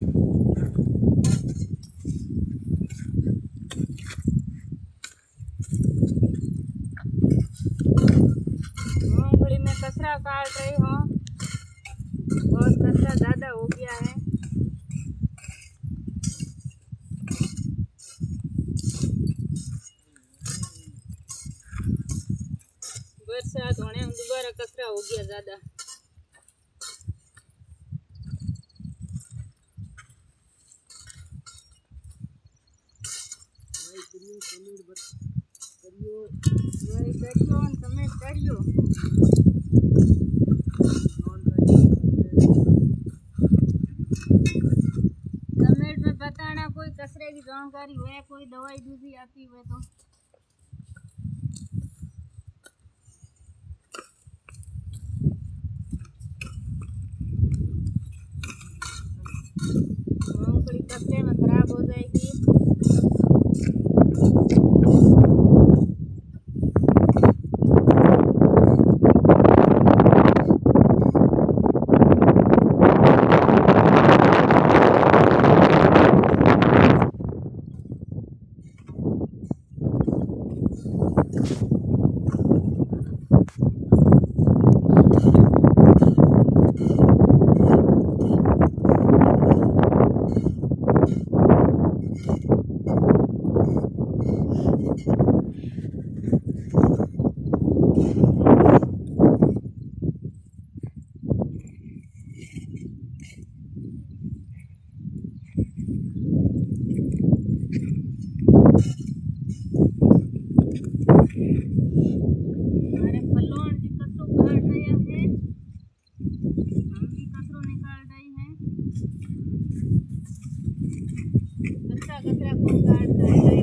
मूंगफली में कचरा काट रही हूँ। बहुत कचरा ज़्यादा हो गया है। बरसात होने में दोबारा कचरा हो गया ज़्यादा। कमेंट में बताना कोई कचरे की जानकारी हुए, कोई दवाई दूसरी आती हुए तो। मूंगफली कचरे में खराब हो जाएगी। हमारे फलों जी कचरो काट रहे हैं, हम भी कचरो निकाल रहे हैं। अच्छा कचरा कौन काटता है?